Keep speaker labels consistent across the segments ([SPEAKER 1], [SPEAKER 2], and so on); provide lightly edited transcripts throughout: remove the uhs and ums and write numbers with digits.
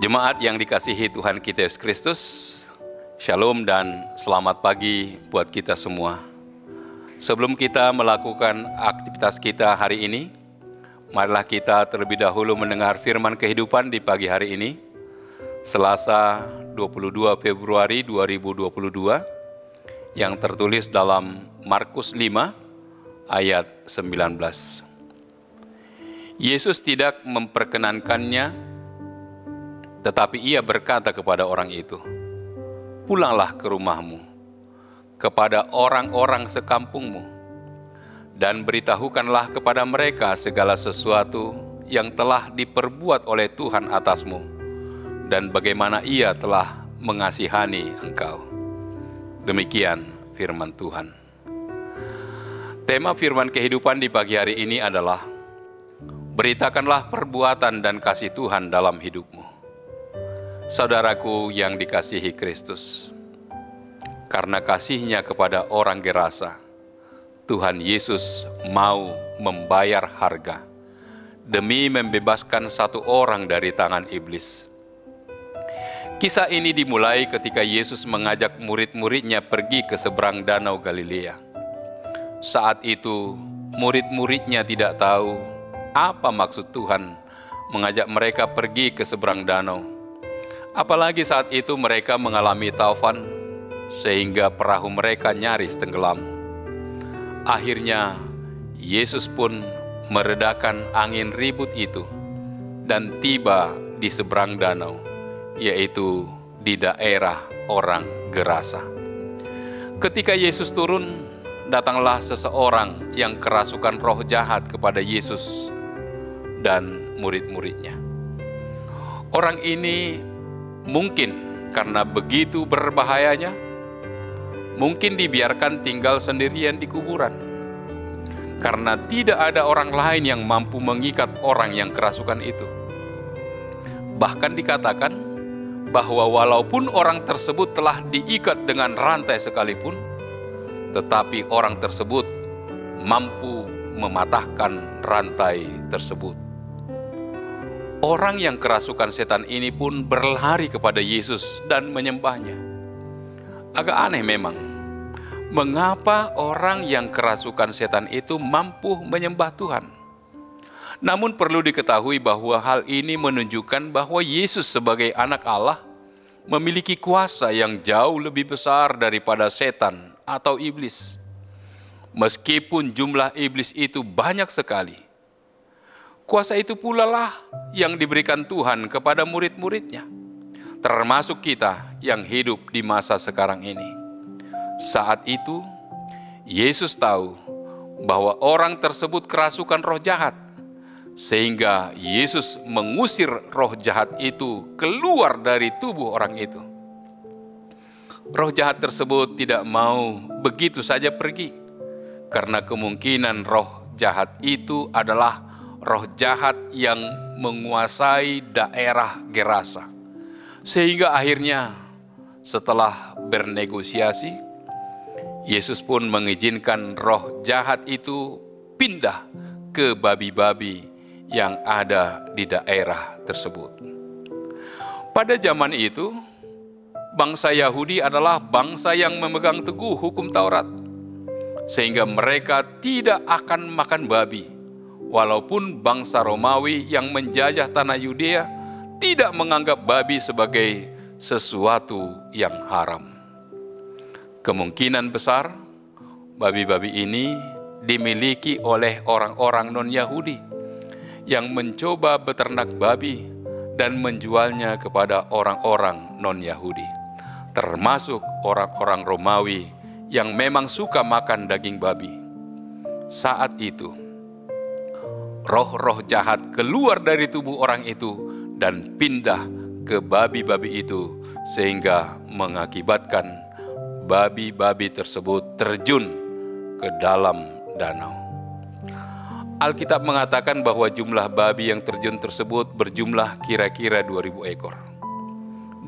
[SPEAKER 1] Jemaat yang dikasihi Tuhan kita Yesus Kristus, Shalom dan selamat pagi buat kita semua. Sebelum kita melakukan aktivitas kita hari ini, marilah kita terlebih dahulu mendengar firman kehidupan di pagi hari ini, Selasa 22 Februari 2022, yang tertulis dalam Markus 5 ayat 19. Yesus tidak memperkenankannya, tetapi ia berkata kepada orang itu, "Pulanglah ke rumahmu, kepada orang-orang sekampungmu, dan beritahukanlah kepada mereka segala sesuatu yang telah diperbuat oleh Tuhan atasmu, dan bagaimana ia telah mengasihani engkau." Demikian firman Tuhan. Tema firman kehidupan di pagi hari ini adalah, beritakanlah perbuatan dan kasih Tuhan dalam hidupmu. Saudaraku yang dikasihi Kristus, karena kasih-Nya kepada orang Gerasa, Tuhan Yesus mau membayar harga demi membebaskan satu orang dari tangan iblis. Kisah ini dimulai ketika Yesus mengajak murid-muridnya pergi ke seberang Danau Galilea. Saat itu, murid-muridnya tidak tahu apa maksud Tuhan mengajak mereka pergi ke seberang danau. Apalagi saat itu mereka mengalami taufan, sehingga perahu mereka nyaris tenggelam. Akhirnya, Yesus pun meredakan angin ribut itu dan tiba di seberang danau, yaitu di daerah orang Gerasa. Ketika Yesus turun, datanglah seseorang yang kerasukan roh jahat kepada Yesus dan murid-muridnya. Orang ini mungkin karena begitu berbahayanya, mungkin dibiarkan tinggal sendirian di kuburan. Karena tidak ada orang lain yang mampu mengikat orang yang kerasukan itu. Bahkan dikatakan bahwa walaupun orang tersebut telah diikat dengan rantai sekalipun, tetapi orang tersebut mampu mematahkan rantai tersebut. Orang yang kerasukan setan ini pun berlari kepada Yesus dan menyembahnya. Agak aneh memang, mengapa orang yang kerasukan setan itu mampu menyembah Tuhan? Namun perlu diketahui bahwa hal ini menunjukkan bahwa Yesus sebagai anak Allah memiliki kuasa yang jauh lebih besar daripada setan atau iblis. Meskipun jumlah iblis itu banyak sekali, kuasa itu pula lah yang diberikan Tuhan kepada murid-muridnya, termasuk kita yang hidup di masa sekarang ini. Saat itu, Yesus tahu bahwa orang tersebut kerasukan roh jahat, sehingga Yesus mengusir roh jahat itu keluar dari tubuh orang itu. Roh jahat tersebut tidak mau begitu saja pergi, karena kemungkinan roh jahat itu adalah roh jahat yang menguasai daerah Gerasa. Sehingga akhirnya setelah bernegosiasi, Yesus pun mengizinkan roh jahat itu pindah ke babi-babi yang ada di daerah tersebut. Pada zaman itu, bangsa Yahudi adalah bangsa yang memegang teguh hukum Taurat, sehingga mereka tidak akan makan babi. Walaupun bangsa Romawi yang menjajah tanah Yudea tidak menganggap babi sebagai sesuatu yang haram. Kemungkinan besar babi-babi ini dimiliki oleh orang-orang non-Yahudi yang mencoba beternak babi dan menjualnya kepada orang-orang non-Yahudi, termasuk orang-orang Romawi yang memang suka makan daging babi. Saat itu, roh-roh jahat keluar dari tubuh orang itu dan pindah ke babi-babi itu, sehingga mengakibatkan babi-babi tersebut terjun ke dalam danau. Alkitab mengatakan bahwa jumlah babi yang terjun tersebut berjumlah kira-kira 2.000 ekor.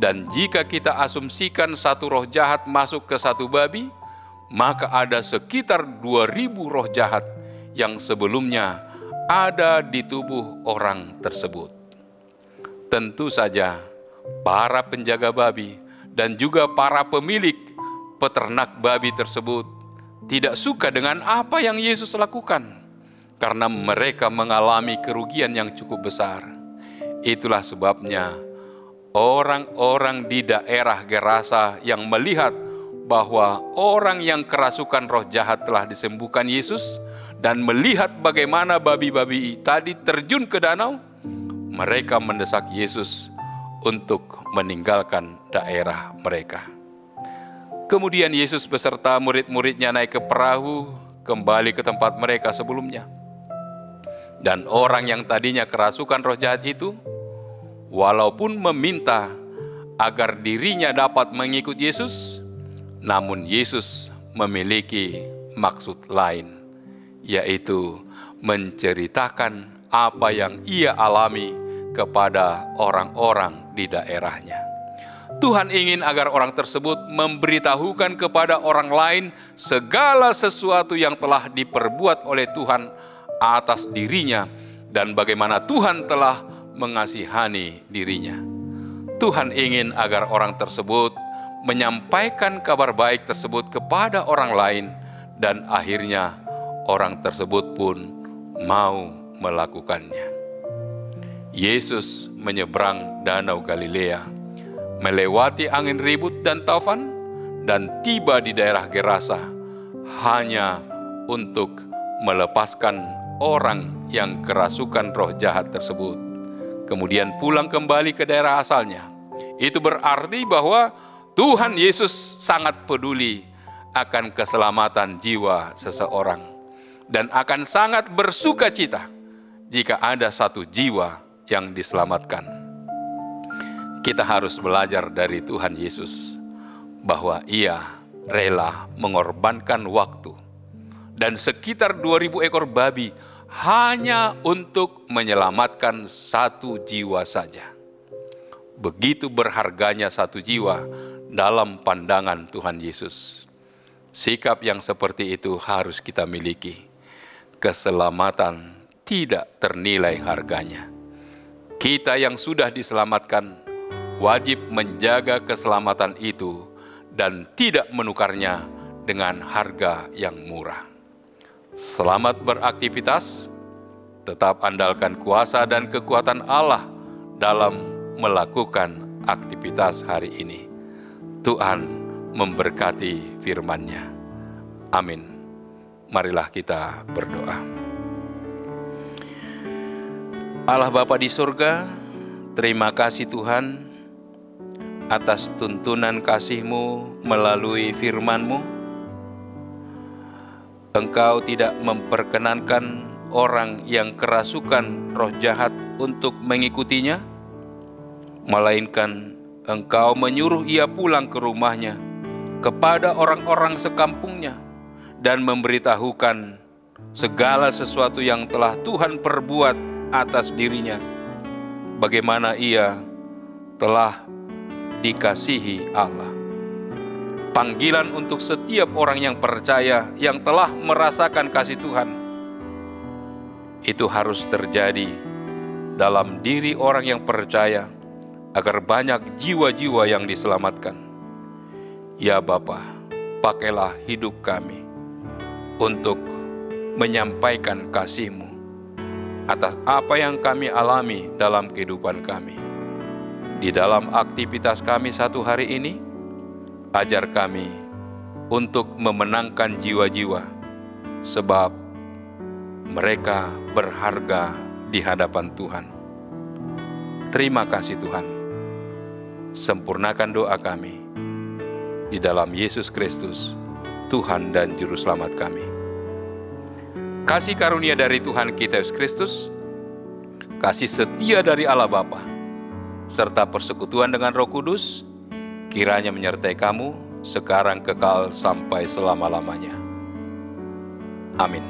[SPEAKER 1] Dan jika kita asumsikan satu roh jahat masuk ke satu babi, maka ada sekitar 2.000 roh jahat yang sebelumnya ada di tubuh orang tersebut. Tentu saja para penjaga babi, dan juga para pemilik peternak babi tersebut tidak suka dengan apa yang Yesus lakukan, karena mereka mengalami kerugian yang cukup besar. Itulah sebabnya orang-orang di daerah Gerasa yang melihat bahwa orang yang kerasukan roh jahat telah disembuhkan Yesus, dan melihat bagaimana babi-babi tadi terjun ke danau, mereka mendesak Yesus untuk meninggalkan daerah mereka. Kemudian Yesus beserta murid-muridnya naik ke perahu kembali ke tempat mereka sebelumnya. Dan orang yang tadinya kerasukan roh jahat itu, walaupun meminta agar dirinya dapat mengikut Yesus, namun Yesus memiliki maksud lain, yaitu menceritakan apa yang ia alami kepada orang-orang di daerahnya. Tuhan ingin agar orang tersebut memberitahukan kepada orang lain segala sesuatu yang telah diperbuat oleh Tuhan atas dirinya, dan bagaimana Tuhan telah mengasihani dirinya. Tuhan ingin agar orang tersebut menyampaikan kabar baik tersebut kepada orang lain, dan akhirnya orang tersebut pun mau melakukannya. Yesus menyeberang danau Galilea, melewati angin ribut dan taufan, dan tiba di daerah Gerasa hanya untuk melepaskan orang yang kerasukan roh jahat tersebut, kemudian pulang kembali ke daerah asalnya. Itu berarti bahwa Tuhan Yesus sangat peduli akan keselamatan jiwa seseorang, dan akan sangat bersuka cita jika ada satu jiwa yang diselamatkan. Kita harus belajar dari Tuhan Yesus bahwa Ia rela mengorbankan waktu dan sekitar 2.000 ekor babi hanya untuk menyelamatkan satu jiwa saja. Begitu berharganya satu jiwa dalam pandangan Tuhan Yesus. Sikap yang seperti itu harus kita miliki. Keselamatan tidak ternilai harganya. Kita yang sudah diselamatkan wajib menjaga keselamatan itu dan tidak menukarnya dengan harga yang murah. Selamat beraktivitas, tetap andalkan kuasa dan kekuatan Allah dalam melakukan aktivitas hari ini. Tuhan memberkati firman-Nya. Amin. Marilah kita berdoa. Allah Bapa di surga, terima kasih Tuhan atas tuntunan kasih-Mu melalui firman-Mu. Engkau tidak memperkenankan orang yang kerasukan roh jahat untuk mengikutinya, melainkan Engkau menyuruh ia pulang ke rumahnya, kepada orang-orang sekampungnya, dan memberitahukan segala sesuatu yang telah Tuhan perbuat atas dirinya, bagaimana ia telah dikasihi Allah. Panggilan untuk setiap orang yang percaya, yang telah merasakan kasih Tuhan, itu harus terjadi dalam diri orang yang percaya, agar banyak jiwa-jiwa yang diselamatkan. Ya Bapa, pakailah hidup kami untuk menyampaikan kasih-Mu atas apa yang kami alami dalam kehidupan kami. Di dalam aktivitas kami satu hari ini, ajar kami untuk memenangkan jiwa-jiwa, sebab mereka berharga di hadapan Tuhan. Terima kasih Tuhan. Sempurnakan doa kami di dalam Yesus Kristus, Tuhan dan Juru Selamat kami. Kasih karunia dari Tuhan kita Yesus Kristus, kasih setia dari Allah Bapa, serta persekutuan dengan Roh Kudus, kiranya menyertai kamu sekarang kekal sampai selama-lamanya. Amin.